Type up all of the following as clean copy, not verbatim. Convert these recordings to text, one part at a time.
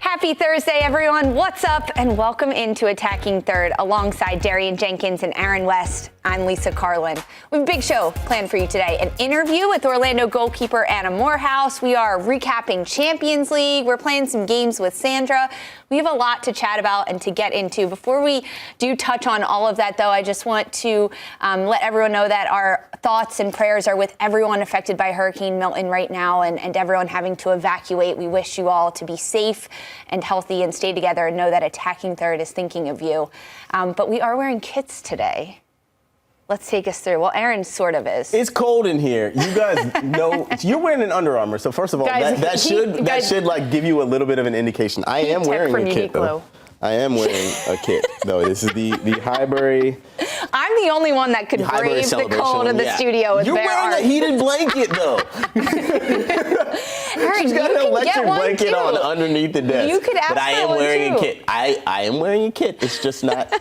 Happy Thursday, everyone. What's up? And welcome into Attacking Third alongside Darian Jenkins and Aaron West. I'm Lisa Carlin. We have a big show planned for you today. An interview with Orlando goalkeeper Anna Moorhouse. We are recapping Champions League. We're playing some games with Sandra. We have a lot to chat about and to get into. Before we do touch on all of that, though, I just want to let everyone know that our thoughts and prayers are with everyone affected by Hurricane Milton right now and everyone having to evacuate. We wish you all to be safe and healthy and stay together and know that Attacking Third is thinking of you. But we are wearing kits today. Let's take us through. Well, Aaron sort of is. It's cold in here. You guys know you're wearing an Under Armour. So first of all, guys, that should like give you a little bit of an indication. I am wearing a kit though. I am wearing a kit though. This is the Highbury. I'm the only one that could brave the cold of the studio with You're wearing a heated blanket though. Aaron, She's got an electric blanket too. On underneath the desk. You could ask but I am wearing a kit. I am wearing a kit. It's just not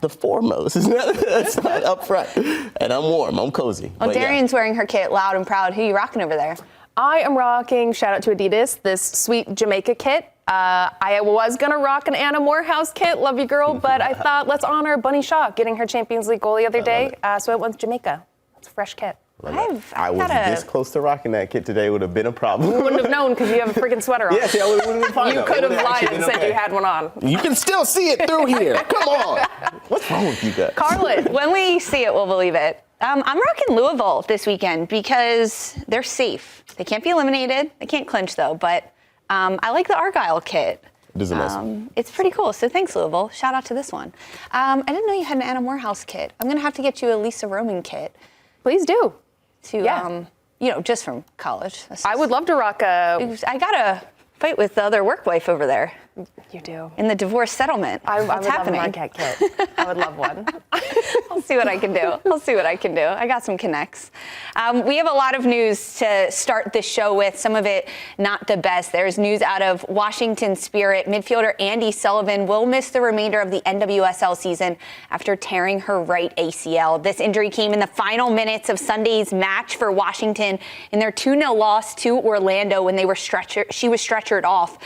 the foremost. It's not up front. And I'm warm. I'm cozy. Well, Darian's wearing her kit loud and proud. Who are you rocking over there? I am rocking, shout out to Adidas, this sweet Jamaica kit. I was going to rock an Anna Moorhouse kit, love you girl, but I thought let's honor Bunny Shaw getting her Champions League goal the other day. So I went with Jamaica. It's a fresh kit. I was this close to rocking that kit today. Would have been a problem. You wouldn't have known because you have a freaking sweater on. Yes, I would have been fine. You could have lied and said you had one on. You can still see it through here. Come on. What's wrong with you guys? Carlin, when we see it, we'll believe it. I'm rocking Louisville this weekend because they're safe. They can't be eliminated. They can't clinch, though. But I like the Argyle kit. It is a nice one. It's pretty cool. So thanks, Louisville. Shout out to this one. I didn't know you had an Anna Moorhouse kit. I'm going to have to get you a Lisa Roman kit. Please do. Just from college. I would love to rock a... I got to fight with the other work wife over there. You do. In the divorce settlement. What's happening? I would love a kit. I would love one. I'll see what I can do. I got some connects. We have a lot of news to start the show with, some of it not the best. There's news out of Washington Spirit. Midfielder Andi Sullivan will miss the remainder of the NWSL season after tearing her right ACL. This injury came in the final minutes of Sunday's match for Washington in their 2-0 loss to Orlando when she was stretchered off.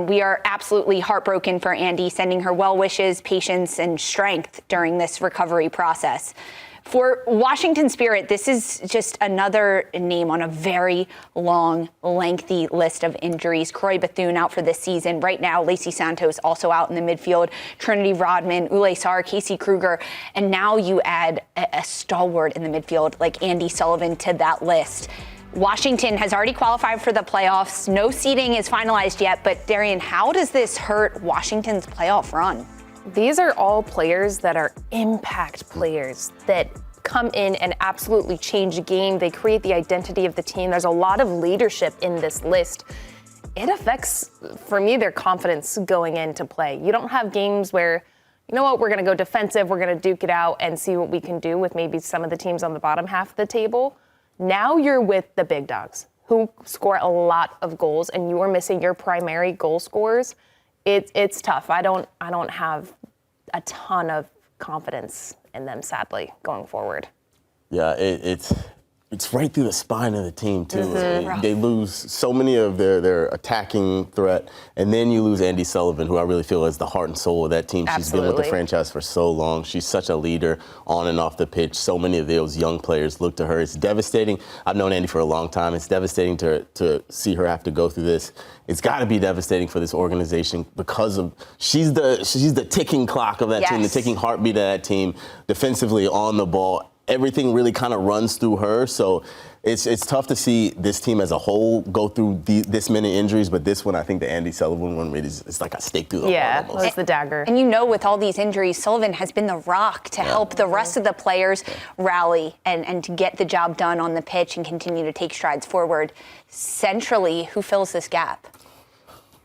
We are absolutely heartbroken for Andi, sending her well wishes, patience, and strength during this recovery process. For Washington Spirit, this is just another name on a very long, lengthy list of injuries. Croy Bethune out for this season. Right now, Lacey Santos also out in the midfield. Trinity Rodman, Ule Sar, Casey Kruger. And now you add a stalwart in the midfield like Andi Sullivan to that list. Washington has already qualified for the playoffs. No seeding is finalized yet, but Darian, how does this hurt Washington's playoff run? These are all players that are impact players that come in and absolutely change the game. They create the identity of the team. There's a lot of leadership in this list. It affects, for me, their confidence going into play. You don't have games where, you know what, we're going to go defensive, we're going to duke it out and see what we can do with maybe some of the teams on the bottom half of the table. Now you're with the big dogs who score a lot of goals, and you are missing your primary goal scorers. It's tough. I don't have a ton of confidence in them, sadly, going forward. Yeah, it's right through the spine of the team too. They lose so many of their attacking threat, and then you lose Andi Sullivan, who I really feel is the heart and soul of that team. Absolutely. She's been with the franchise for so long. She's such a leader on and off the pitch. So many of those young players look to her. It's devastating. I've known Andi for a long time. It's devastating to see her have to go through this. It's got to be devastating for this organization because of she's the ticking clock of that team, the ticking heartbeat of that team, defensively on the ball. Everything really kind of runs through her, so it's tough to see this team as a whole go through this many injuries, but this one, I think the Andi Sullivan one, really it's like a stake through the heart almost. It's the dagger. And with all these injuries, Sullivan has been the rock to help the rest of the players rally and to get the job done on the pitch and continue to take strides forward. Centrally, who fills this gap?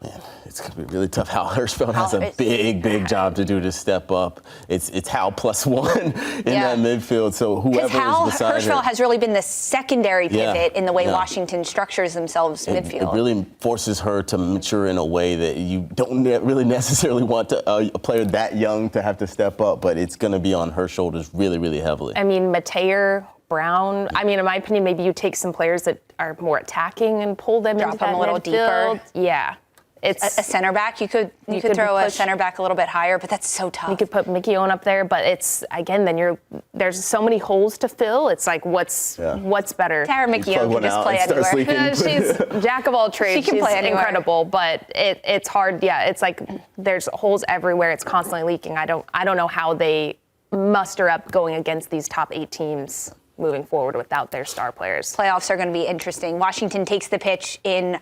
Man, it's going to be really tough. Hal Hirschfeld has a big job to do to step up. It's Hal plus one in that midfield. So whoever is beside her. Hirschfeld has really been the secondary pivot in the way Washington structures themselves midfield. It really forces her to mature in a way that you don't really necessarily want a player that young to have to step up, but it's going to be on her shoulders really, really heavily. I mean, Mateer, Brown, in my opinion, maybe you take some players that are more attacking and pull them into that a little midfield. deeper. Yeah. It's a center back. You could throw a center back a little bit higher, but that's so tough. You could put Mickey Owen up there, but it's again, then there's so many holes to fill. It's like what's better? Tara Mickey Owen can just play anywhere. She's jack of all trades. She can play anywhere. Incredible, but it's hard. Yeah, it's like there's holes everywhere. It's constantly leaking. I don't know how they muster up going against these top 8 teams moving forward without their star players. Playoffs are going to be interesting. Washington takes the pitch in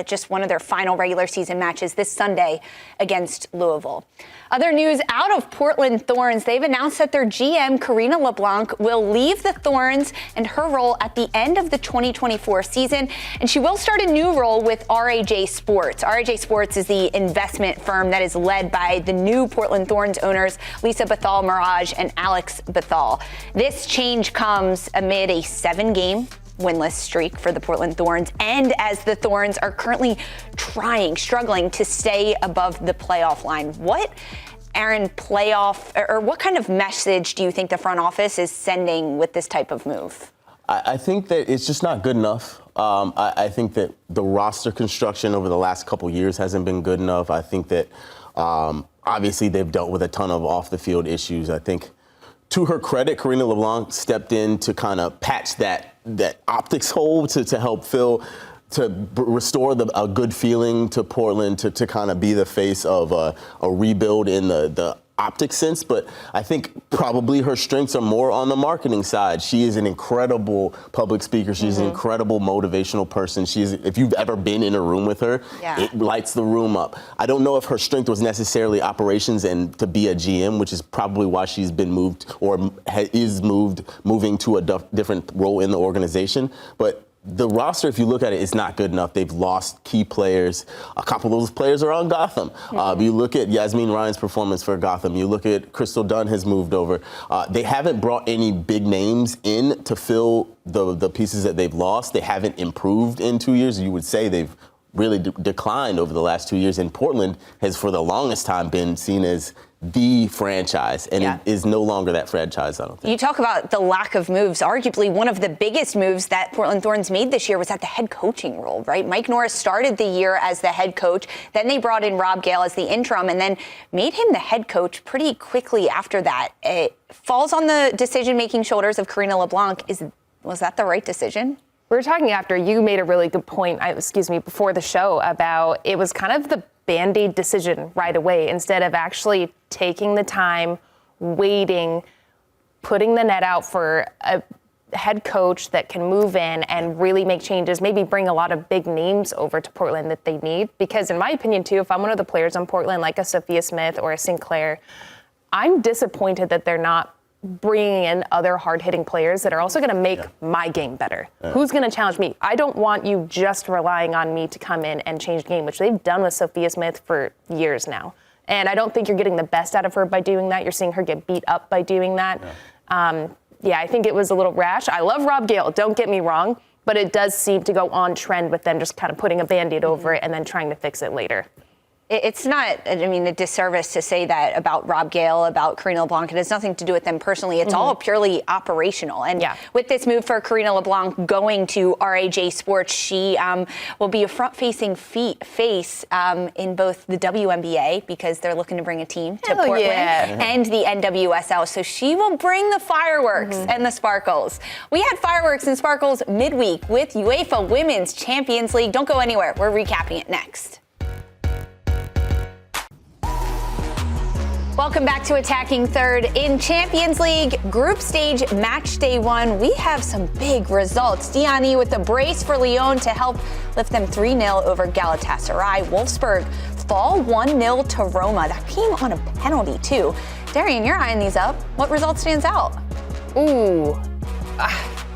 just one of their final regular season matches this Sunday against Louisville. Other news out of Portland Thorns, they've announced that their GM, Karina LeBlanc, will leave the Thorns and her role at the end of the 2024 season, and she will start a new role with RAJ Sports. RAJ Sports is the investment firm that is led by the new Portland Thorns owners, Lisa Bethal-Mirage and Alex Bethal. This change comes amid a 7-game winless streak for the Portland Thorns, and as the Thorns are currently struggling to stay above the playoff line. What, Aaron, what kind of message do you think the front office is sending with this type of move? I think that it's just not good enough. I think that the roster construction over the last couple years hasn't been good enough. I think that obviously they've dealt with a ton of off-the-field issues. I think, to her credit, Karina LeBlanc stepped in to kind of patch that optics hole to help restore a good feeling to Portland, to kind of be the face of a rebuild in the optic sense. But I think probably her strengths are more on the marketing side. She is an incredible public speaker. She's an incredible motivational person. If you've ever been in a room with her, it lights the room up. I don't know if her strength was necessarily operations and to be a GM, which is probably why she's been moved or moving to a different role in the organization. But the roster, if you look at it, is not good enough. They've lost key players. A couple of those players are on Gotham. You look at Yasmin Ryan's performance for Gotham. You look at Crystal Dunn has moved over. They haven't brought any big names in to fill the pieces that they've lost. They haven't improved in 2 years. You would say they've really declined over the last 2 years. And Portland has, for the longest time, been seen as the franchise, and it is no longer that franchise, I don't think. You talk about the lack of moves. Arguably, one of the biggest moves that Portland Thorns made this year was at the head coaching role, right? Mike Norris started the year as the head coach. Then they brought in Rob Gale as the interim and then made him the head coach pretty quickly after that. It falls on the decision-making shoulders of Karina LeBlanc. Was that the right decision? We were talking after you made a really good point, before the show about it was kind of the Band-Aid decision right away instead of actually taking the time, waiting, putting the net out for a head coach that can move in and really make changes, maybe bring a lot of big names over to Portland that they need. Because in my opinion, too, if I'm one of the players on Portland, like a Sophia Smith or a Sinclair, I'm disappointed that they're not bringing in other hard-hitting players that are also going to make my game better. Who's going to challenge me? I don't want you just relying on me to come in and change the game, which they've done with Sophia Smith for years now. And I don't think you're getting the best out of her by doing that. You're seeing her get beat up by doing that. I think it was a little rash. I love Rob Gale, don't get me wrong, but it does seem to go on trend with them just kind of putting a Band-Aid over it and then trying to fix it later. It's not, a disservice to say that about Rob Gale, about Karina LeBlanc. It has nothing to do with them personally. It's all purely operational. And with this move for Karina LeBlanc going to RAJ Sports, she will be a front-facing face in both the WNBA, because they're looking to bring a team to Portland, and the NWSL. So she will bring the fireworks and the sparkles. We had fireworks and sparkles midweek with UEFA Women's Champions League. Don't go anywhere. We're recapping it next. Welcome back to Attacking Third. In Champions League Group Stage Match Day 1, we have some big results. Diani with the brace for Lyon to help lift them 3-0 over Galatasaray. Wolfsburg fall 1-0 to Roma. That came on a penalty, too. Darian, you're eyeing these up. What result stands out?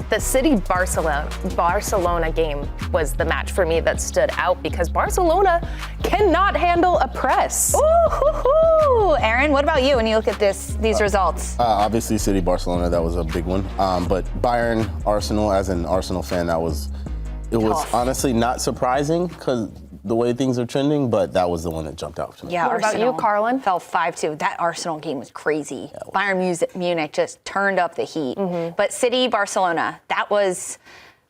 The City-Barcelona game was the match for me that stood out because Barcelona cannot handle a press. Aaron, what about you when you look at these results? Obviously, City-Barcelona, that was a big one. But Bayern-Arsenal, as an Arsenal fan, it was honestly not surprising because the way things are trending, but that was the one that jumped out to me. Yeah, what about you, Carlin? Fell 5-2. That Arsenal game was crazy. Bayern Munich just turned up the heat. But City, Barcelona, that was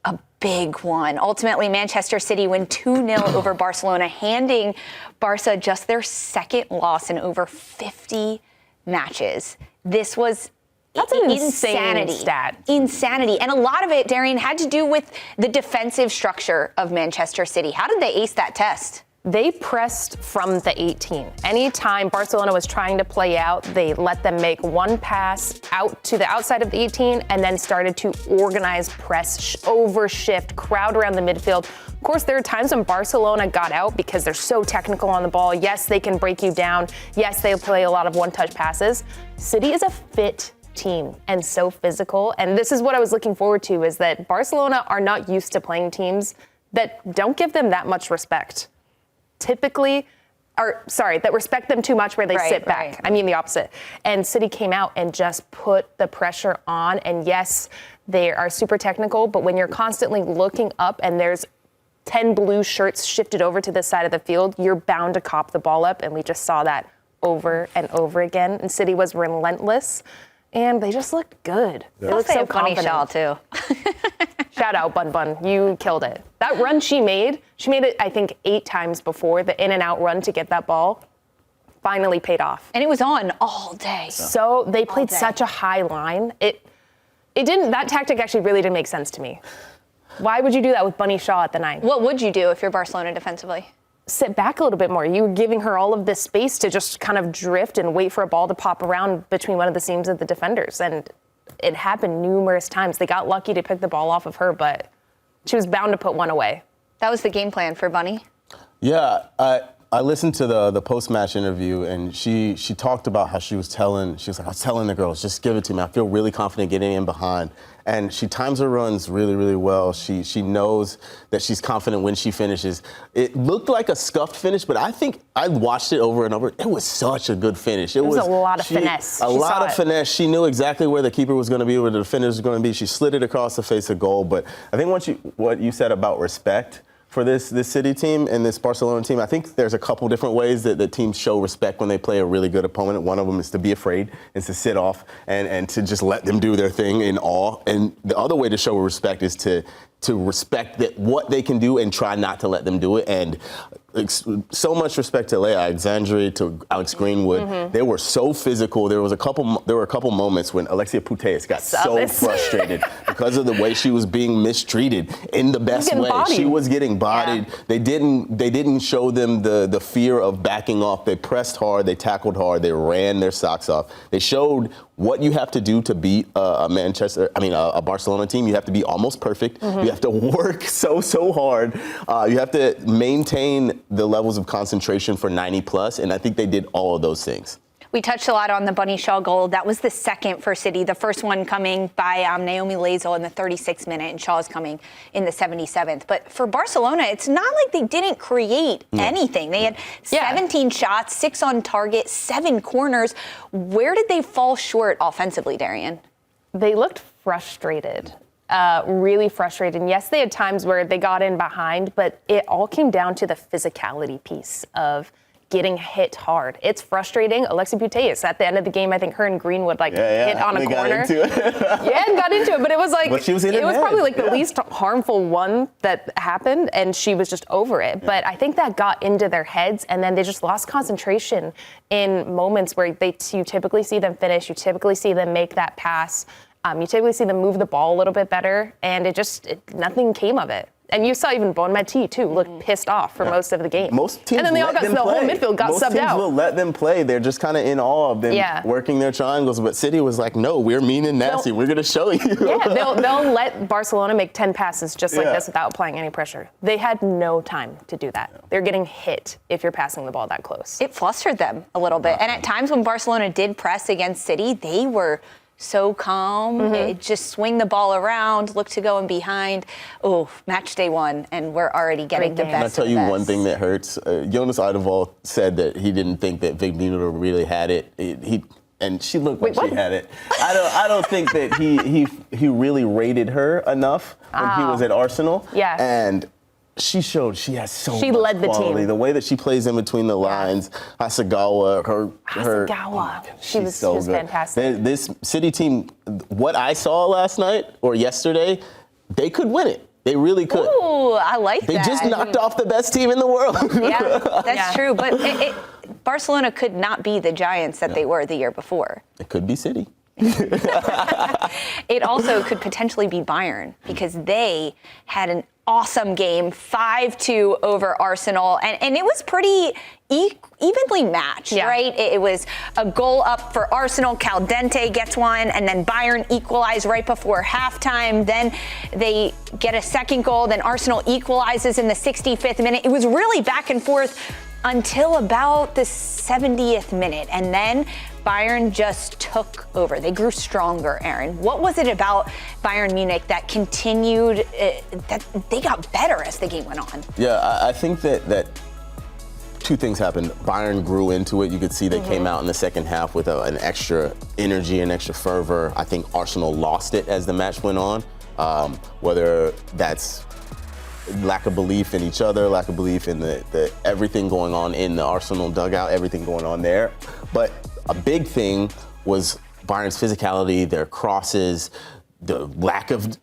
a big one. Ultimately, Manchester City win 2-0 over Barcelona, handing Barca just their second loss in over 50 matches. This was That's an insanity. insane stat. Insanity. And a lot of it, Darian, had to do with the defensive structure of Manchester City. How did they ace that test? They pressed from the 18. Anytime Barcelona was trying to play out, they let them make one pass out to the outside of the 18 and then started to organize press, overshift, crowd around the midfield. Of course, there are times when Barcelona got out because they're so technical on the ball. Yes, they can break you down. Yes, they play a lot of one-touch passes. City is a fit team and so physical. And this is what I was looking forward to, is that Barcelona are not used to playing teams that don't give them that much respect. That respect them too much where they sit back. Right. I mean the opposite. And City came out and just put the pressure on. And yes, they are super technical, but when you're constantly looking up and there's 10 blue shirts shifted over to this side of the field, you're bound to cop the ball up. And we just saw that over and over again. And City was relentless. And they just looked good. Yeah. They looked so confident. Shaw too. Shout out, Bun Bun. You killed it. That run she made it, I think, 8 times before. The in and out run to get that ball finally paid off. And it was on all day. So they played such a high line. That tactic actually really didn't make sense to me. Why would you do that with Bunny Shaw at the 9? What would you do if you're Barcelona defensively? Sit back a little bit more. You were giving her all of this space to just kind of drift and wait for a ball to pop around between one of the seams of the defenders. And it happened numerous times. They got lucky to pick the ball off of her, but she was bound to put one away. That was the game plan for Bunny? Yeah, I listened to the post-match interview, and she talked about how I was telling the girls, just give it to me. I feel really confident getting in behind. And she times her runs really, really well. She knows that she's confident when she finishes. It looked like a scuffed finish, but I think I watched it over and over. It was such a good finish. It was a lot of finesse. A lot of finesse. She knew exactly where the keeper was going to be, where the defender was going to be. She slid it across the face of goal. But I think what you said about respect for this City team and this Barcelona team, I think there's a couple different ways that the teams show respect when they play a really good opponent. One of them is to be afraid, is to sit off and to just let them do their thing in awe. And the other way to show respect is to respect what they can do and try not to let them do it. And so much respect to Leah Alexandre, to Alex Greenwood. Mm-hmm. They were so physical. There were a couple moments when Alexia Putellas got so frustrated because of the way she was being mistreated in the best way. Bodied. She was getting bodied. Yeah. They didn't show them the fear of backing off. They pressed hard. They tackled hard. They ran their socks off. They showed what you have to do to beat a Barcelona team. You have to be almost perfect. Mm-hmm. You have to work so hard. You have to maintain the levels of concentration for 90 plus, and I think they did all of those things. We touched a lot on the Bunny Shaw goal. That was the second for City. The first one coming by Naomi Lazel in the 36th minute, and Shaw's coming in the 77th. But for Barcelona, it's not like they didn't create anything. They had 17 shots, 6 on target, 7 corners. Where did they fall short offensively, Darian? They looked frustrated. Really frustrated. And yes, they had times where they got in behind, but it all came down to the physicality piece of getting hit hard. It's frustrating. Alexia Putellas, at the end of the game, I think her and Greenwood hit on a corner. Got into it. Got into it, but it was like, but she was it was probably like the least harmful one that happened, and she was just over it. Yeah. But I think that got into their heads, and then they just lost concentration in moments where you typically see them finish, you typically see them make that pass. You typically see them move the ball a little bit better, and nothing came of it. And you saw even Bon Mati, too, look pissed off for most of the game. Most teams and then the whole midfield got subbed out. Most teams will let them play. They're just kind of in awe of them working their triangles. But City was like, no, we're mean and nasty. We're going to show you. Yeah, they'll let Barcelona make 10 passes just like this without applying any pressure. They had no time to do that. They're getting hit if you're passing the ball that close. It flustered them a little bit. And at times when Barcelona did press against City, they were so calm. It just swing the ball around, look to go in behind. Oh, match day 1, and we're already getting the best. Can I tell you one thing that hurts? Jonas Eidevall said that he didn't think that Vig Mueller really had it. And she looked like she had it. I don't think that he really rated her enough when he was at Arsenal. Yeah. And she showed she has so much led the quality. team. The way that she plays in between the lines, Hasegawa, she was so good. Fantastic. This City team, what I saw last night or yesterday, they could win it. They really could. Ooh, I like They that. just knocked off the best team in the world. Yeah, that's true. But Barcelona could not be the Giants that they were the year before. It could be City. It also could potentially be Bayern because they had an awesome game, 5-2 over Arsenal, and it was pretty evenly matched, right? It was a goal up for Arsenal, Caldente gets one, and then Bayern equalized right before halftime. Then they get a second goal, then Arsenal equalizes in the 65th minute. It was really back and forth until about the 70th minute, and then Bayern just took over. They grew stronger, Aaron. What was it about Bayern Munich that continued, that they got better as the game went on? Yeah, I think that two things happened. Bayern grew into it. You could see they came out in the second half with an extra energy and extra fervor. I think Arsenal lost it as the match went on, whether that's lack of belief in each other, lack of belief in the everything going on in the Arsenal dugout, everything going on there. But a big thing was Bayern's physicality, their crosses, the lack of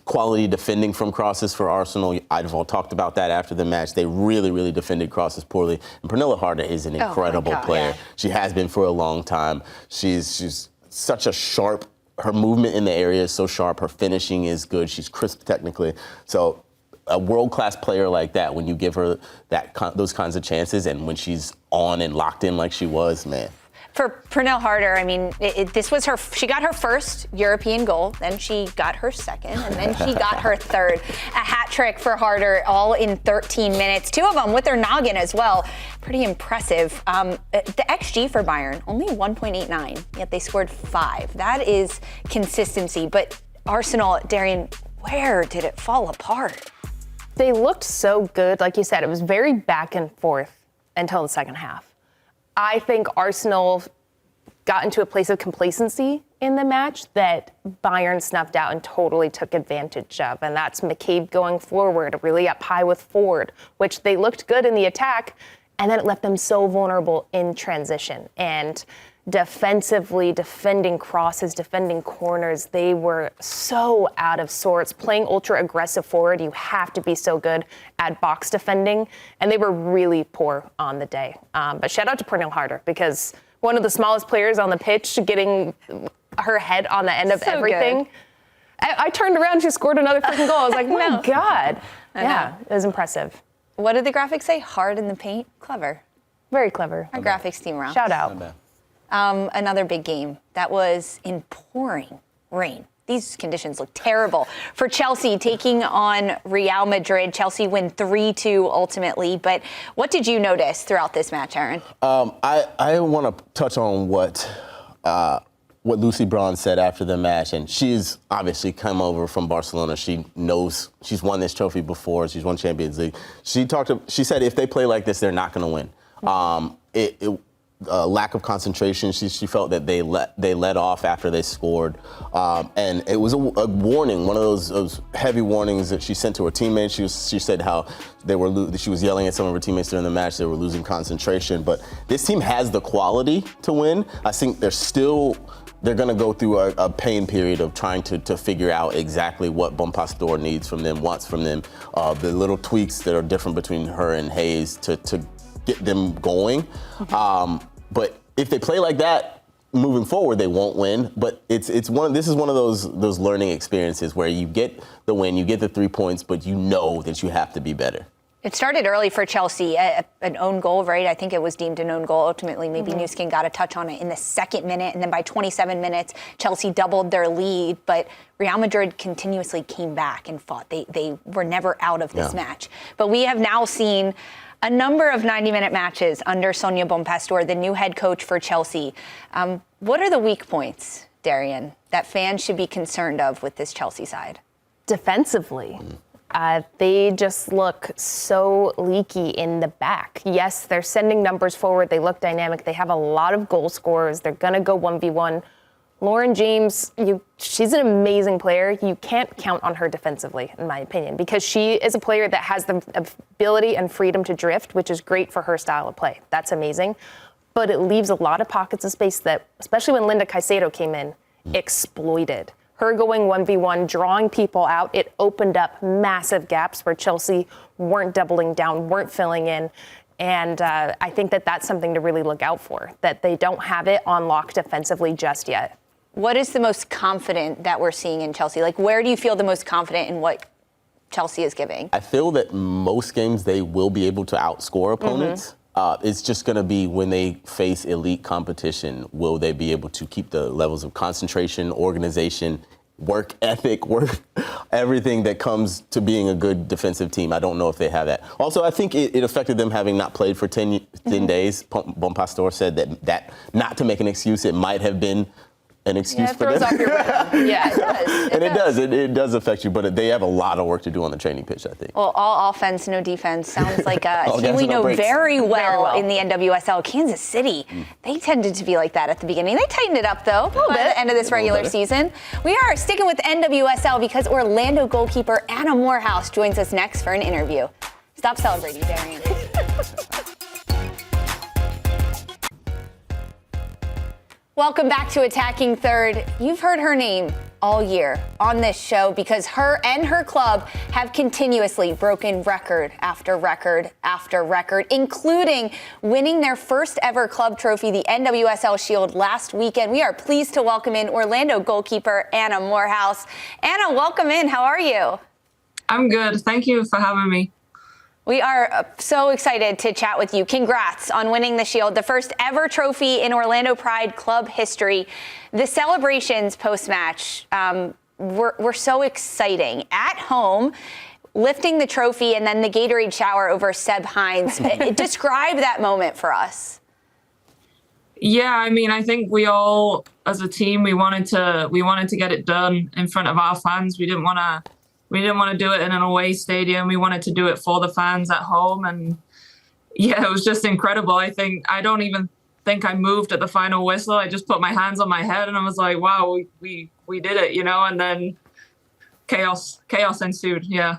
quality defending from crosses for Arsenal. I've all talked about that after the match. They really, really defended crosses poorly. And Pernilla Harder is an incredible player. Yeah. She has been for a long time. She's such a sharp, her movement in the area is so sharp. Her finishing is good. She's crisp technically. So a world-class player like that, when you give her those kinds of chances and when she's on and locked in like she was, man. For Pernille Harder, I mean, this was she got her first European goal, then she got her second, and then she got her third. A hat trick for Harder, all in 13 minutes. Two of them with their noggin as well. Pretty impressive. The XG for Bayern, only 1.89, yet they scored 5. That is consistency. But Arsenal, Darian, where did it fall apart? They looked so good. Like you said, it was very back and forth until the second half. I think Arsenal got into a place of complacency in the match that Bayern snuffed out and totally took advantage of. And that's McCabe going forward, really up high with Ford, which they looked good in the attack. And then it left them so vulnerable in transition. And defensively, defending crosses, defending corners, they were so out of sorts. Playing ultra aggressive forward, you have to be so good at box defending, and they were really poor on the day. But shout out to Pernille Harder, because one of the smallest players on the pitch, getting her head on the end of everything. I turned around, she scored another freaking goal. I was like, my God. Yeah, it was impressive. What did the graphics say? Hard in the paint? Clever. Very clever. Our graphics team around. Shout out. Another big game that was in pouring rain. These conditions look terrible for Chelsea taking on Real Madrid. Chelsea win 3-2 ultimately. But what did you notice throughout this match, Aaron? I want to touch on what Lucy Braun said after the match, and she's obviously come over from Barcelona. She knows she's won this trophy before. She's won Champions League. She said if they play like this, they're not going to win. Lack of concentration. She felt that they let off after they scored, and it was a warning, one of those heavy warnings that she sent to her teammates. She said how she was yelling at some of her teammates during the match. They were losing concentration, but this team has the quality to win. I think they're going to go through a pain period of trying to figure out exactly what Bon Pastor needs from them, wants from them, the little tweaks that are different between her and Hayes to get them going. But if they play like that moving forward, they won't win. But this is one of those learning experiences where you get the win, you get the 3 points, but you know that you have to be better. It started early for Chelsea, an own goal, right? I think it was deemed an own goal. Ultimately, maybe Newskin got a touch on it in the second minute, and then by 27 minutes, Chelsea doubled their lead. But Real Madrid continuously came back and fought. They were never out of this match. But we have now seen a number of 90-minute matches under Sonia Bonpastor, the new head coach for Chelsea. What are the weak points, Darian, that fans should be concerned of with this Chelsea side? Defensively. They just look so leaky in the back. Yes, they're sending numbers forward. They look dynamic. They have a lot of goal scorers. They're going to go 1v1. Lauren James, she's an amazing player. You can't count on her defensively, in my opinion, because she is a player that has the ability and freedom to drift, which is great for her style of play. That's amazing. But it leaves a lot of pockets of space that, especially when Linda Caicedo came in, exploited. her going 1v1, drawing people out, it opened up massive gaps where Chelsea weren't doubling down, weren't filling in. And I think that that's something to really look out for, that they don't have it on lock defensively just yet. What is the most confident that we're seeing in Chelsea? Like, where do you feel the most confident in what Chelsea is giving? I feel that most games they will be able to outscore opponents. It's just going to be when they face elite competition, will they be able to keep the levels of concentration, organization, work ethic, everything that comes to being a good defensive team. I don't know if they have that. Also, I think it affected them having not played for 10 days. Bon Pastor said that not to make an excuse, it might have been an excuse for them. It throws off your rhythm. Yeah, it does. It does affect you, but they have a lot of work to do on the training pitch, I think. Well, all offense, no defense sounds like a team we no know breaks. very well in the NWSL. Kansas City, they tended to be like that at the beginning. They tightened it up, though, by the end of this regular season. We are sticking with NWSL because Orlando goalkeeper Anna Moorhouse joins us next for an interview. Stop celebrating, Darian. Welcome back to Attacking Third. You've heard her name all year on this show because her and her club have continuously broken record after record after record, including winning their first ever club trophy, the NWSL Shield, last weekend. We are pleased to welcome in Orlando goalkeeper Anna Moorhouse. Anna, welcome in. How are you? I'm good. Thank you for having me. We are so excited to chat with you. Congrats on winning the Shield, the first ever trophy in Orlando Pride club history. The celebrations post-match were so exciting. At home, lifting the trophy and then the Gatorade shower over Seb Hines. Describe that moment for us. Yeah, I mean, I think we all, as a team, we wanted to get it done in front of our fans. We didn't want to do it in an away stadium. We wanted to do it for the fans at home. And yeah, it was just incredible. I don't even think I moved at the final whistle. I just put my hands on my head and I was like, wow, we did it, and then chaos ensued. Yeah.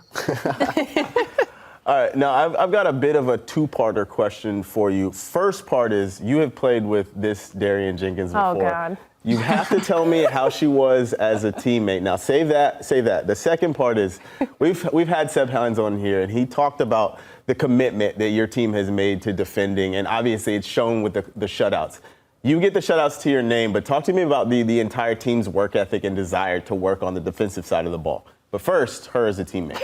All right, now I've got a bit of a two-parter question for you. First part is, you have played with this Darian Jenkins before. Oh, God. You have to tell me how she was as a teammate. Now, save that. The second part is, we've had Seb Hines on here, and he talked about the commitment that your team has made to defending, and obviously it's shown with the shutouts. You get the shutouts to your name, but talk to me about the entire team's work ethic and desire to work on the defensive side of the ball. But first, her as a teammate.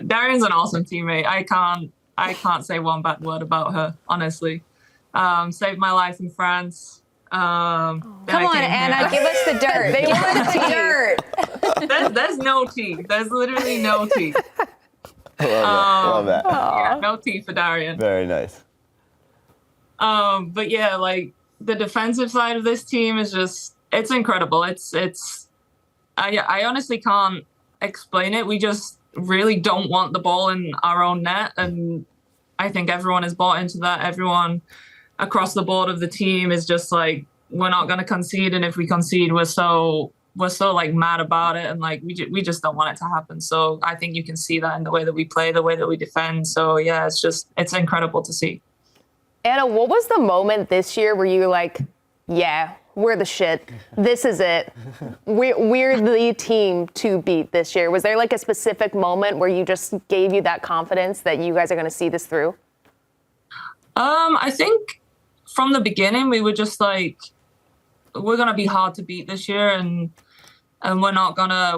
Darian's an awesome teammate. I can't say one bad word about her, honestly. Saved my life in France. Come on, Anna, give us the dirt. They want the dirt. There's no tea. There's literally no tea. Love that. Yeah, no tea for Darian. Very nice. But yeah, like the defensive side of this team is it's incredible. I honestly can't explain it. We just really don't want the ball in our own net, and I think everyone has bought into that. Everyone across the board of the team is just like, we're not going to concede, and if we concede, we're so like mad about it, and like we just don't want it to happen. So I think you can see that in the way that we play, the way that we defend. So yeah, it's incredible to see. Anna, what was the moment this year where you were like, yeah, we're the shit. This is it. We're the team to beat this year? Was there like a specific moment where you just gave you that confidence that you guys are going to see this through? I think from the beginning we were just like, we're gonna be hard to beat this year, and we're not gonna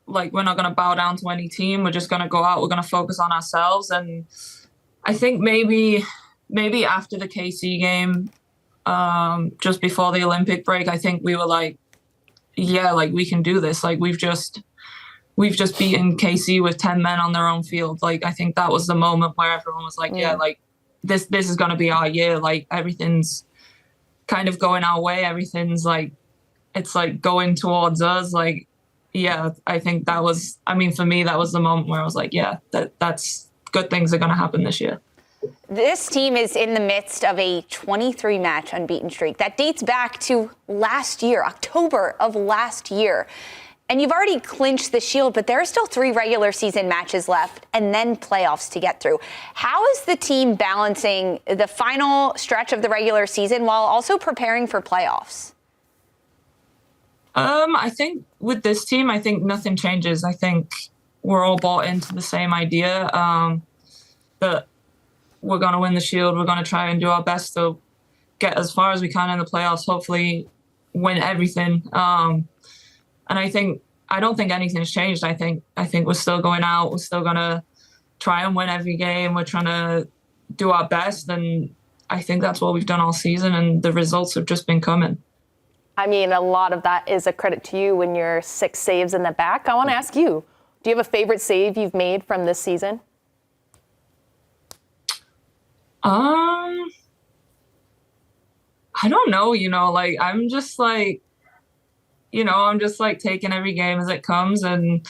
bow down to any team. We're just gonna go out. We're gonna focus on ourselves. And I think maybe after the KC game, just before the Olympic break, I think we were like, yeah, like we can do this. Like we've just beaten KC with 10 men on their own field. Like I think that was the moment where everyone was like, yeah, like this is going to be our year. Like everything's kind of going our way. Everything's like, it's like going towards us. Like, yeah, I think that was, for me, that was the moment where I was like, yeah, that's good things are going to happen this year. This team is in the midst of a 23-match unbeaten streak that dates back to last year, October of last year. And you've already clinched the Shield, but there are still 3 regular season matches left and then playoffs to get through. How is the team balancing the final stretch of the regular season while also preparing for playoffs? I think with this team, I think nothing changes. I think we're all bought into the same idea that we're going to win the Shield. We're going to try and do our best to get as far as we can in the playoffs, hopefully win everything. And I don't think anything's changed. I think we're still going out. We're still going to try and win every game. We're trying to do our best. And I think that's what we've done all season. And the results have just been coming. I mean, a lot of that is a credit to you when you're 6 saves in the back. I want to ask you, do you have a favorite save you've made from this season? I don't know, I'm just taking every game as it comes. And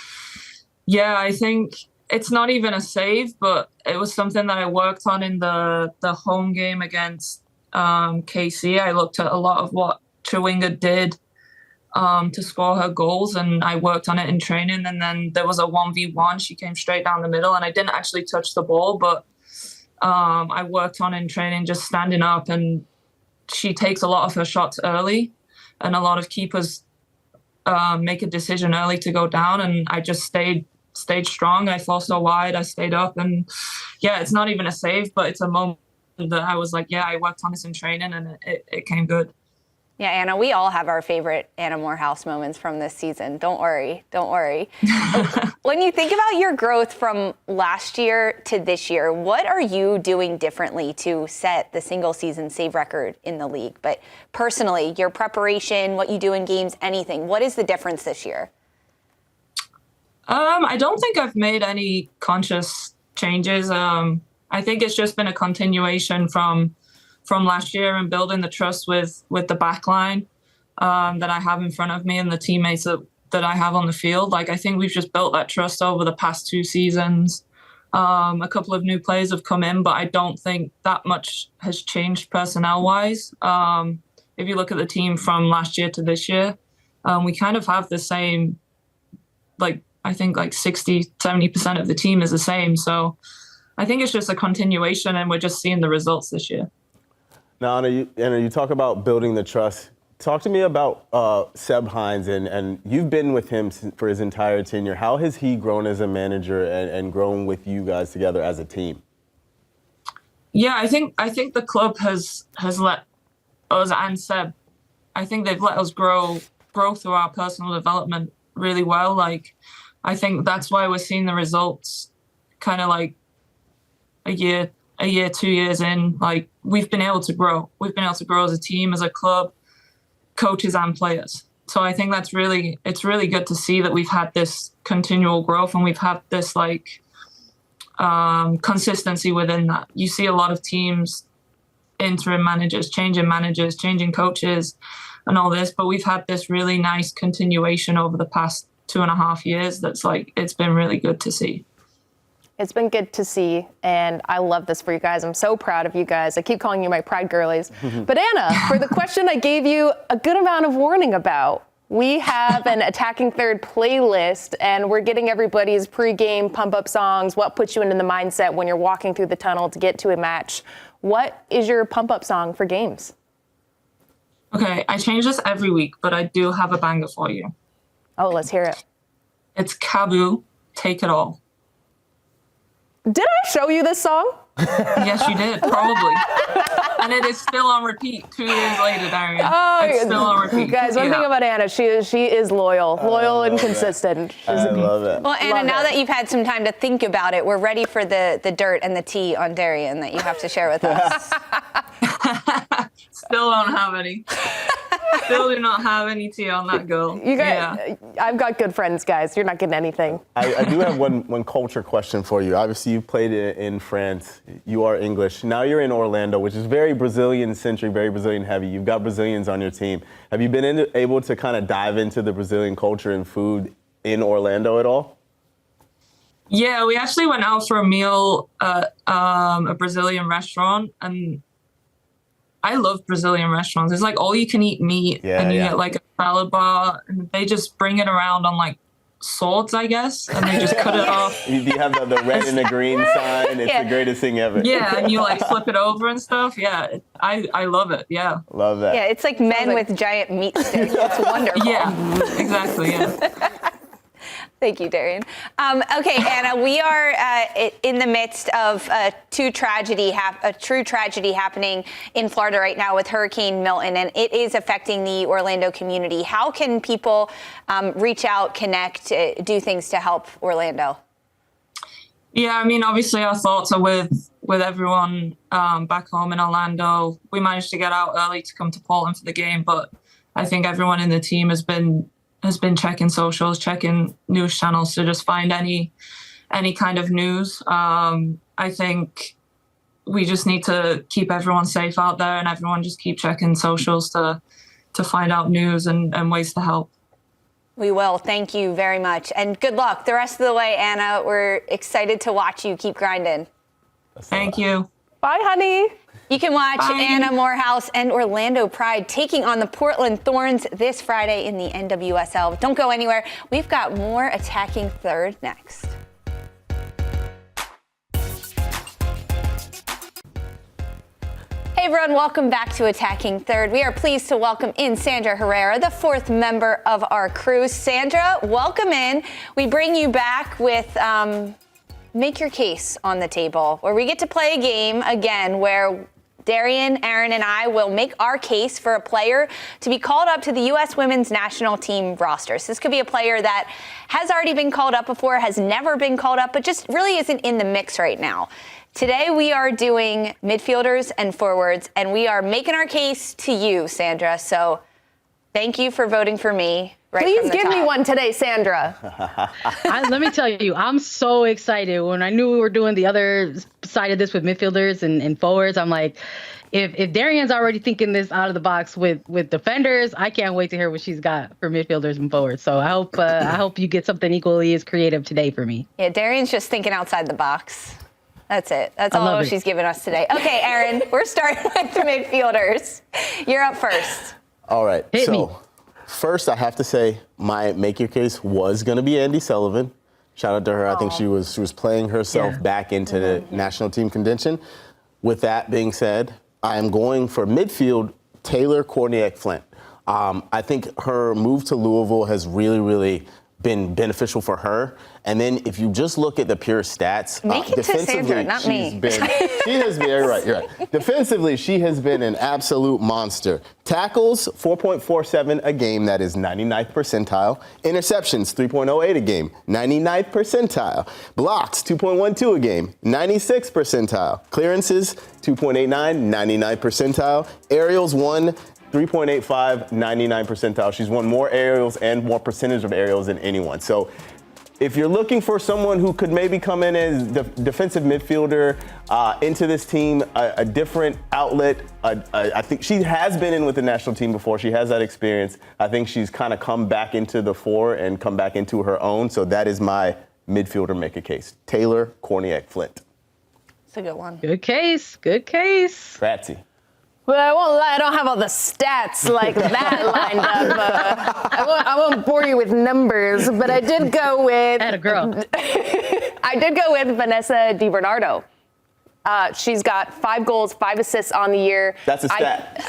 yeah, I think it's not even a save, but it was something that I worked on in the home game against KC. I looked at a lot of what Chewinga did to score her goals, and I worked on it in training. And then there was a 1v1. She came straight down the middle, and I didn't actually touch the ball, but I worked on in training just standing up, and she takes a lot of her shots early, and a lot of keepers make a decision early to go down, and I just stayed strong. I forced her wide. I stayed up, and yeah, it's not even a save, but it's a moment that I was like, yeah, I worked on this in training, and it came good. Yeah, Anna, we all have our favorite Anna Moorhouse moments from this season. Don't worry. When you think about your growth from last year to this year, what are you doing differently to set the single season save record in the league? But personally, your preparation, what you do in games, anything, what is the difference this year? I don't think I've made any conscious changes. I think it's just been a continuation from last year and building the trust with the back line that I have in front of me and the teammates that I have on the field. I think we've just built that trust over the past 2 seasons. A couple of new players have come in, but I don't think that much has changed personnel-wise. If you look at the team from last year to this year, we kind of have the same, I think 60-70% of the team is the same. So I think it's just a continuation, and we're just seeing the results this year. Now, Anna, you talk about building the trust. Talk to me about Seb Hines, and you've been with him for his entire tenure. How has he grown as a manager and grown with you guys together as a team? Yeah, I think the club has let us and Seb, I think they've let us grow through our personal development really well. I think that's why we're seeing the results kind of a year, 2 years in. We've been able to grow. We've been able to grow as a team, as a club, coaches and players. So I think it's really good to see that we've had this continual growth, and we've had this consistency within that. You see a lot of teams, interim managers, changing coaches and all this, but we've had this really nice continuation over the past 2.5 years. That's it's been really good to see. It's been good to see, and I love this for you guys. I'm so proud of you guys. I keep calling you my pride girlies. But Anna, for the question I gave you a good amount of warning about, we have an Attacking Third playlist, and we're getting everybody's pregame pump-up songs, what puts you into the mindset when you're walking through the tunnel to get to a match. What is your pump-up song for games? Okay, I change this every week, but I do have a banger for you. Oh, let's hear it. It's Kabu, Take It All. Did I show you this song? Yes, you did, probably. And it is still on repeat 2 years later, Darian. It's still on repeat. Guys, one thing about Anna, she is loyal and consistent. I love it. Well, Anna, now that you've had some time to think about it, we're ready for the dirt and the tea on Darian that you have to share with us. Still don't have any. Still do not have any tea on that girl. You guys, I've got good friends, guys. You're not getting anything. I do have one culture question for you. Obviously, you played in France. You are English. Now you're in Orlando, which is very Brazilian-centric, very Brazilian-heavy. You've got Brazilians on your team. Have you been able to kind of dive into the Brazilian culture and food in Orlando at all? Yeah, we actually went out for a meal at a Brazilian restaurant, and I love Brazilian restaurants. It's like all you can eat meat, and you get like a salad bar, and they just bring it around on like swords, I guess, and they just cut it off. You have the red and the green sign. It's the greatest thing ever. Yeah, and you like flip it over and stuff. Yeah, I love it. Yeah. Love that. Yeah, it's like men with giant meat sticks. It's wonderful. Yeah, exactly. Yeah. Thank you, Darian. Okay, Anna, we are in the midst of a true tragedy happening in Florida right now with Hurricane Milton, and it is affecting the Orlando community. How can people reach out, connect, do things to help Orlando? Yeah, I mean, obviously our thoughts are with everyone back home in Orlando. We managed to get out early to come to Portland for the game, but I think everyone in the team has been checking socials, checking news channels to just find any kind of news. I think we just need to keep everyone safe out there, and everyone just keep checking socials to find out news and ways to help. We will. Thank you very much. And good luck the rest of the way, Anna. We're excited to watch you keep grinding. Thank you. Bye, honey. You can watch Bye. Anna Moorhouse and Orlando Pride taking on the Portland Thorns this Friday in the NWSL. Don't go anywhere. We've got more Attacking Third next. Hey everyone, welcome back to Attacking Third. We are pleased to welcome in Sandra Herrera, the fourth member of our crew. Sandra, welcome in. We bring you back with Make Your Case on the Table, where we get to play a game again where Darian, Aaron, and I will make our case for a player to be called up to the U.S. women's national team roster. So this could be a player that has already been called up before, has never been called up, but just really isn't in the mix right now. Today we are doing midfielders and forwards, and we are making our case to you, Sandra. So thank you for voting for me. Please give me one today, Sandra. Let me tell you, I'm so excited. When I knew we were doing the other side of this with midfielders and forwards, I'm like, if Darian's already thinking this out of the box with defenders, I can't wait to hear what she's got for midfielders and forwards. So I hope you get something equally as creative today for me. Yeah, Darian's just thinking outside the box. That's it. That's all she's giving us today. Okay, Aaron, we're starting with the midfielders. You're up first. All right. Hit me. First, I have to say my Make Your Case was going to be Andy Sullivan. Shout out to her. I think she was playing herself back into the national team contention. With that being said, I am going for midfield Taylor Korniak-Flint. I think her move to Louisville has really, really been beneficial for her. And then if you just look at the pure stats, Make it to Sandra, not me. She has been, you're right. Defensively, she has been an absolute monster. Tackles, 4.47 a game, that is 99th percentile. Interceptions, 3.08 a game, 99th percentile. Blocks, 2.12 a game, 96th percentile. Clearances, 2.89, 99th percentile. Aerials, 3.85, 99 percentile. She's won more aerials and more percentage of aerials than anyone. So if you're looking for someone who could maybe come in as defensive midfielder into this team, a different outlet, I think she has been in with the national team before. She has that experience. I think she's kind of come back into the fore and come back into her own. So that is my midfielder make a case. Taylor Korniak-Flint. It's a good one. Good case. Good case. Grazie. But I won't lie, I don't have all the stats like that lined up. I won't bore you with numbers, but I did go with... Atta girl. I did go with Vanessa DiBernardo. She's got 5 goals, 5 assists on the year. That's a stat.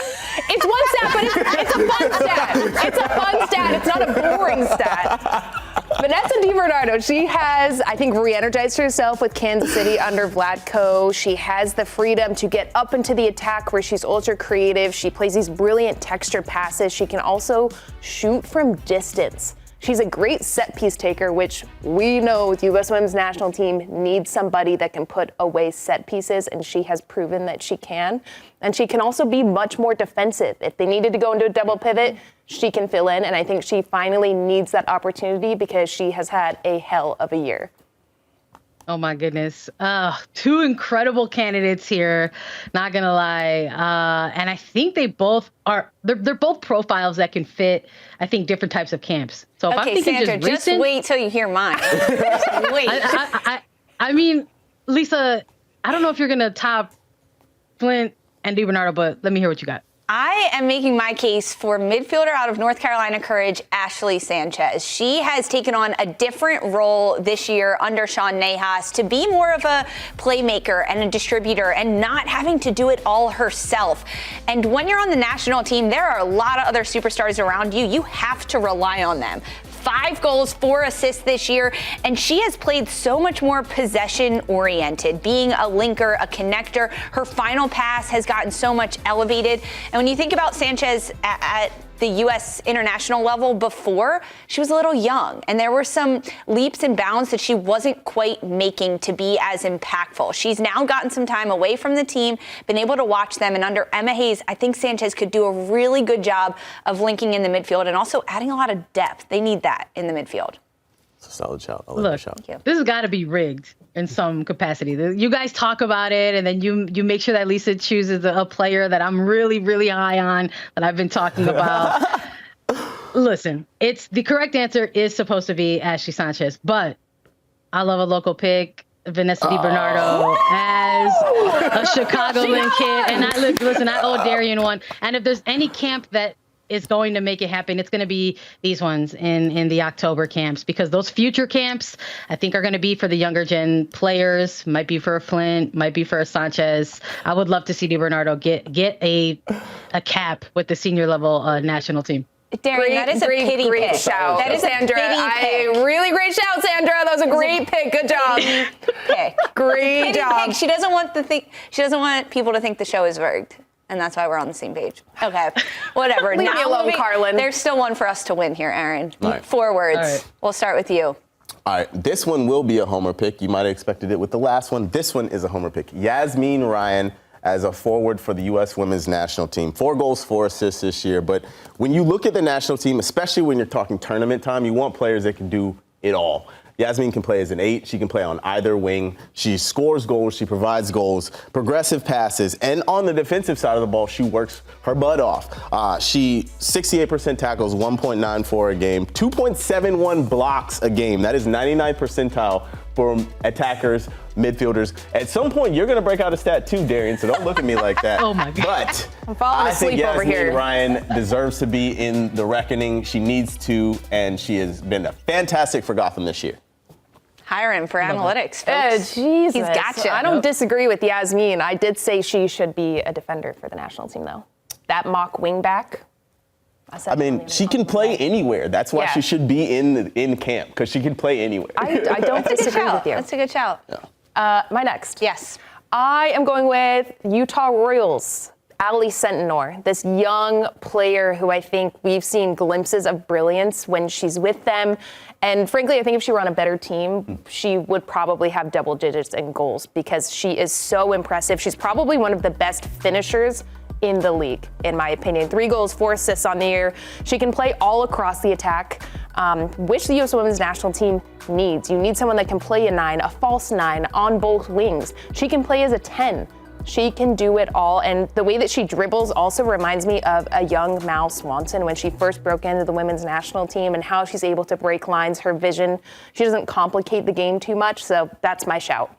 It's one stat, but it's a fun stat. It's a fun stat. It's not a boring stat. Vanessa DiBernardo, she has, I think, re-energized herself with Kansas City under Vlatko. She has the freedom to get up into the attack where she's ultra creative. She plays these brilliant textured passes. She can also shoot from distance. She's a great set piece taker, which we know the U.S. Women's National Team needs somebody that can put away set pieces, and she has proven that she can. And she can also be much more defensive. If they needed to go into a double pivot, she can fill in, and I think she finally needs that opportunity because she has had a hell of a year. Oh my goodness. 2 incredible candidates here, not gonna lie. And I think they both are, they're both profiles that can fit, I think, different types of camps. So if I'm thinking Sandra, just recent, wait till you hear mine. Just wait. I mean, Lisa, I don't know if you're gonna top Flint and DiBernardo, but let me hear what you got. I am making my case for midfielder out of North Carolina Courage, Ashley Sanchez. She has taken on a different role this year under Sean Nahas to be more of a playmaker and a distributor and not having to do it all herself. And when you're on the national team, there are a lot of other superstars around you. You have to rely on them. 5 goals, 4 assists this year, and she has played so much more possession-oriented, being a linker, a connector. Her final pass has gotten so much elevated. And when you think about Sanchez at the U.S. international level before, she was a little young, and there were some leaps and bounds that she wasn't quite making to be as impactful. She's now gotten some time away from the team, been able to watch them, and under Emma Hayes, I think Sanchez could do a really good job of linking in the midfield and also adding a lot of depth. They need that in the midfield. It's a solid shout. I like Look, the shout. this has got to be rigged in some capacity. You guys talk about it, and then you make sure that Lisa chooses a player that I'm really, really high on, that I've been talking about. Listen, the correct answer is supposed to be Ashley Sanchez, but I love a local pick, Vanessa DiBernardo, as a Chicagoland kid. And I owe Darian one. And if there's any camp that is going to make it happen, it's going to be these ones in the October camps, because those future camps, I think, are going to be for the younger gen players. Might be for a Flint, might be for a Sanchez. I would love to see DiBernardo get a cap with the senior level national team. Darian, that is a pity pick. Shout. That is Sandra. Really great shout, Sandra. That was a great pick. Good job. Pick. Great job. Pick. She doesn't want people to think the show is rigged. And that's why we're on the same page. Okay, whatever. Leave me alone, Carlin. There's still one for us to win here, Aaron. Right. Forwards. Right. We'll start with you. All right, this one will be a homer pick. You might have expected it with the last one. This one is a homer pick. Yasmin Ryan as a forward for the U.S. women's national team. 4 goals, 4 assists this year. But when you look at the national team, especially when you're talking tournament time, you want players that can do it all. Yasmin can play as an 8. She can play on either wing. She scores goals. She provides goals, progressive passes. And on the defensive side of the ball, she works her butt off. She 68% tackles, 1.94 a game, 2.71 blocks a game. That is 99th percentile for attackers, midfielders. At some point, you're going to break out a stat too, Darian, so don't look at me like that. Oh, my God. But I'm falling asleep over here. Yasmin Ryan deserves to be in the reckoning. She needs to, and she has been fantastic for Gotham this year. Hiring for analytics, folks. Jesus. He's gotcha. I don't disagree with Yasmin. I did say she should be a defender for the national team, though. That mock wingback. I mean, she can play anywhere. That's why she should be in camp, because she can play anywhere. I don't disagree with you. That's a good shout. Yeah. My next. Yes. I am going with Utah Royals. Ali Sentinor, this young player who I think we've seen glimpses of brilliance when she's with them. And frankly, I think if she were on a better team, she would probably have double digits in goals, because she is so impressive. She's probably one of the best finishers in the league, in my opinion. 3 goals, 4 assists on the year. She can play all across the attack, which the U.S. women's national team needs. You need someone that can play a 9, a false 9 on both wings. She can play as a 10. She can do it all, and the way that she dribbles also reminds me of a young Mal Swanson when she first broke into the women's national team, and how she's able to break lines, her vision. She doesn't complicate the game too much, so that's my shout.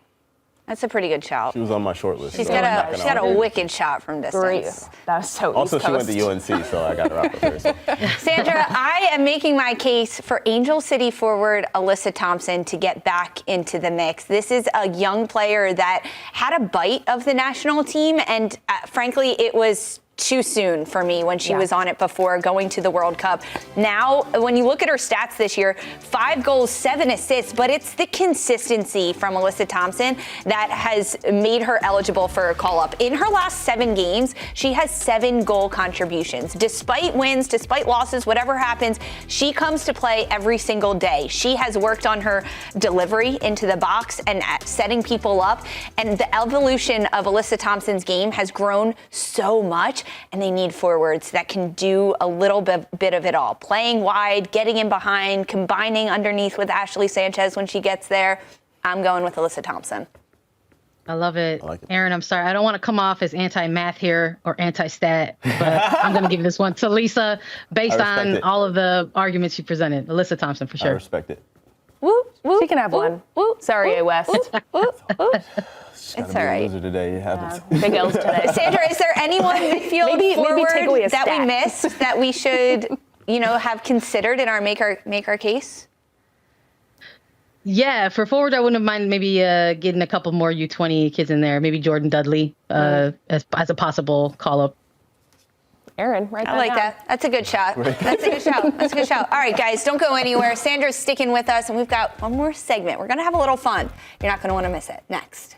That's a pretty good shout. She was on my short list. She's got a wicked shot from distance. Great. That was so Also, East she went Coast. to UNC, so I got her out with her. So. Sandra, I am making my case for Angel City forward Alyssa Thompson to get back into the mix. This is a young player that had a bite of the national team, and frankly, it was too soon for me when she was on it before going to the World Cup. Now, when you look at her stats this year, 5 goals, 7 assists, but it's the consistency from Alyssa Thompson that has made her eligible for a call-up. In her last 7 games, she has 7 goal contributions. Despite wins, despite losses, whatever happens, she comes to play every single day. She has worked on her delivery into the box and at setting people up, and the evolution of Alyssa Thompson's game has grown so much. And they need forwards that can do a little bit of it all. Playing wide, getting in behind, combining underneath with Ashley Sanchez when she gets there. I'm going with Alyssa Thompson. I love it. I like it. Aaron, I'm sorry. I don't want to come off as anti-math here or anti-stat, but I'm going to give this one to Lisa based on all of the arguments you presented. Alyssa Thompson, for sure. I respect it. Woo. She can have one. Sorry, A West. It's all right. Today. It happens. Big L's today. Sandra, is there anyone midfield maybe forward take away a that we stat. missed that we should, have considered in our make our case? Yeah, for forward, I wouldn't mind maybe getting a couple more U20 kids in there. Maybe Jordan Dudley as a possible call-up. Aaron, right I like that. That's a good shot. That's a good shout. That's a good shout. All right, guys, don't go anywhere. Sandra's sticking with us, and we've got one more segment. We're going to have a little fun. You're not going to want to miss it. Next.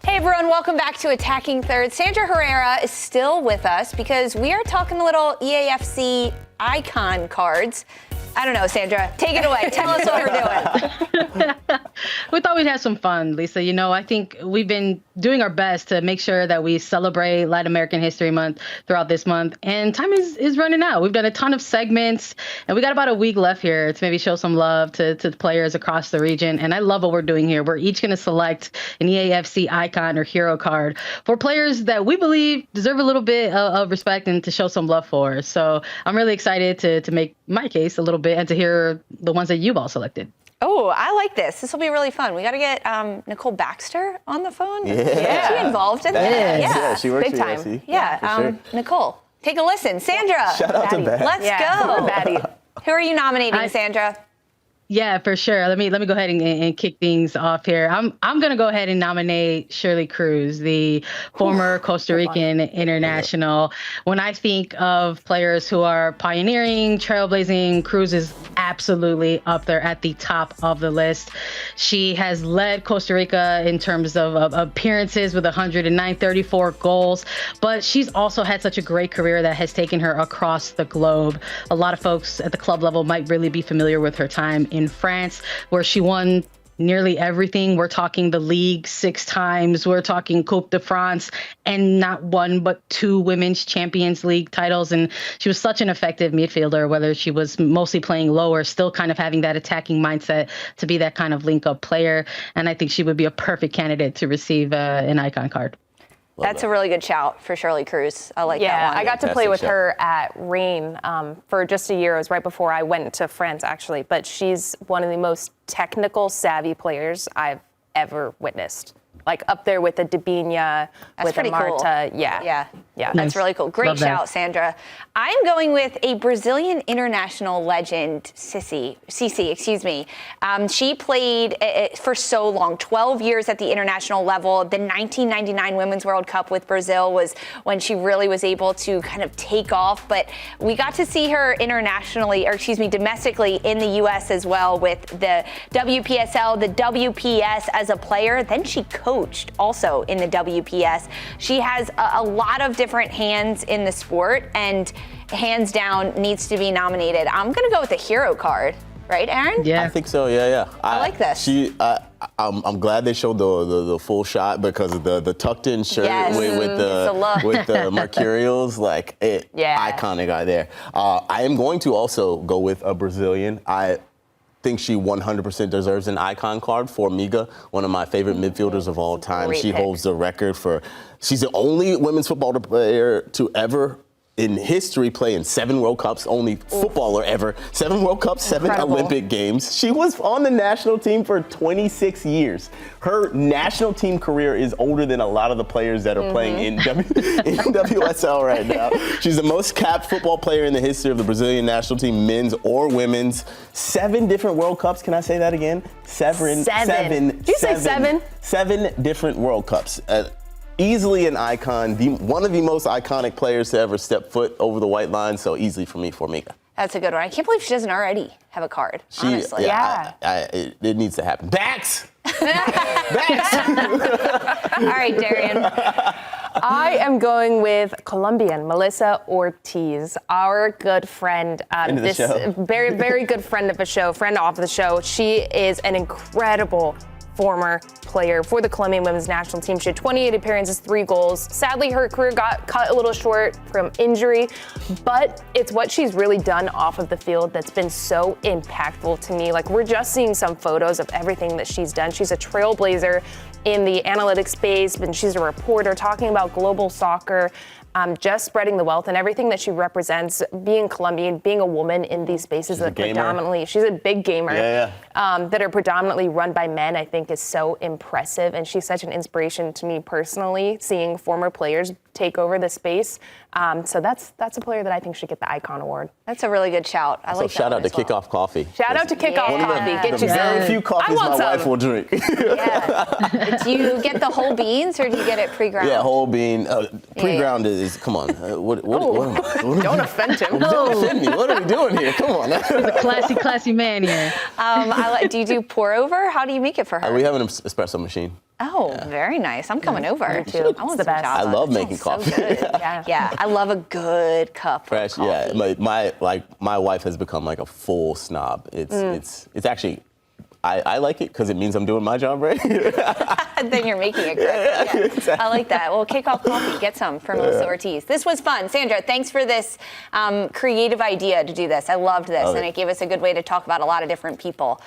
Hey everyone, welcome back to Attacking Third. Sandra Herrera is still with us because we are talking a little EAFC icon cards. I don't know, Sandra, take it away. Tell us what we're doing. We thought we'd have some fun, Lisa. I think we've been doing our best to make sure that we celebrate Latin American History Month throughout this month. And time is running out. We've done a ton of segments, and we got about a week left here to maybe show some love to the players across the region. And I love what we're doing here. We're each going to select an EAFC icon or hero card for players that we believe deserve a little bit of respect and to show some love for. So I'm really excited to make my case a little bit and to hear the ones that you've all selected. Oh, I like this. This will be really fun. We got to get Nicole Baxter on the phone. Yeah. Is she involved in that? Yeah, she works Big for time. UFC. Yeah, for sure. Nicole, take a listen. Sandra, Shout out to Bat. let's go. Batty. Who are you nominating, Sandra? Yeah, for sure. Let me go ahead and kick things off here. I'm gonna go ahead and nominate Shirley Cruz, the former Costa Rican international. When I think of players who are pioneering, trailblazing, Cruz is absolutely up there at the top of the list. She has led Costa Rica in terms of appearances with 109, 34 goals, but she's also had such a great career that has taken her across the globe. A lot of folks at the club level might really be familiar with her time in France, where she won nearly everything. We're talking the league 6 times. We're talking Coupe de France and not 1 but 2 Women's Champions League titles. And she was such an effective midfielder, whether she was mostly playing low or still kind of having that attacking mindset to be that kind of link-up player. And I think she would be a perfect candidate to receive an icon card. That's a really good shout for Shirley Cruz. I like that one. Yeah, I got to play with her at Reims for just a year. It was right before I went to France, actually. But she's one of the most technical, savvy players I've ever witnessed. Like up there with a Debinha, with a Marta. Cool. Yeah. That's really cool. Great shout, Sandra. I'm going with a Brazilian international legend, Cici. She played for so long, 12 years at the international level. The 1999 Women's World Cup with Brazil was when she really was able to kind of take off. But we got to see her domestically in the U.S. as well with the WPSL, the WPS as a player. Then she coached also in the WPS. She has a lot of different hands in the sport and hands down needs to be nominated. I'm going to go with the hero card. Right, Aaron? Yeah. I think so. Yeah. I like this. I'm glad they showed the full shot because of the tucked in shirt with the Mercurials, iconic guy there. I am going to also go with a Brazilian. I think she 100% deserves an icon card for Miga, one of my favorite midfielders of all time. She holds the record she's the only women's football player to ever in history play in 7 World Cups, only footballer ever. 7 World Cups, 7 Olympic Games. She was on the national team for 26 years. Her national team career is older than a lot of the players that are playing in NWSL right now. She's the most capped football player in the history of the Brazilian national team, men's or women's. 7 different World Cups. Can I say that again? 7. Did you say 7? 7 different World Cups. Easily an icon, one of the most iconic players to ever step foot over the white line, so easily for me, Formiga. That's a good one. I can't believe she doesn't already have a card, honestly. It needs to happen. Backs! Backs! All right, Darian. I am going with Colombian Melissa Ortiz, our good friend. Very, very good friend of the show, friend off the show. She is an incredible former player for the Colombian women's national team. She had 28 appearances, 3 goals. Sadly, her career got cut a little short from injury, but it's what she's really done off of the field that's been so impactful to me. We're just seeing some photos of everything that she's done. She's a trailblazer in the analytics space, and she's a reporter talking about global soccer. just spreading the wealth and everything that she represents, being Colombian, being a woman in these spaces that predominantly, she's a big gamer, that are predominantly run by men, I think is so impressive. And she's such an inspiration to me personally, seeing former players take over the space. So that's a player that I think should get the Icon Award. That's a really good shout. I like that. Shout out to well. Kickoff Coffee. Shout out to Kickoff Coffee. Get you very few coffees my wife will drink. Yeah. Do you get the whole beans or do you get it pre-ground? Yeah, whole bean. Pre-ground is, come on. What Don't offend him. Don't offend me. What are we doing here? Come on. He's a classy man here. Do you do pour over? How do you make it for her? We have an espresso machine. Oh, very nice. I'm coming over. Me too. I want the some best. java. I love That making sounds coffee. So good. Yeah, I love a good cup Fresh, of coffee. yeah. My wife has become like a full snob. It's actually, I like it because it means I'm doing my job right. Then you're making it correct. Yeah. Exactly. I like that. Well, Kickoff Coffee, get some for Melissa Ortiz. This was fun. Sandra, thanks for this creative idea to do this. I loved this, and it gave us a good way to talk about a lot of different people.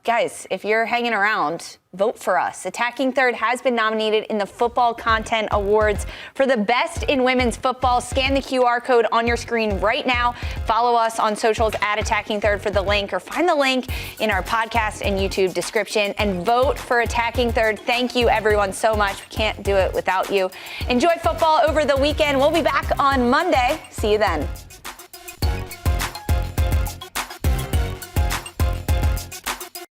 Guys, if you're hanging around, vote for us. Attacking Third has been nominated in the Football Content Awards for the best in women's football. Scan the QR code on your screen right now. Follow us on socials at Attacking Third for the link, or find the link in our podcast and YouTube description, and vote for Attacking Third. Thank you, everyone, so much. We can't do it without you. Enjoy football over the weekend. We'll be back on Monday. See you then.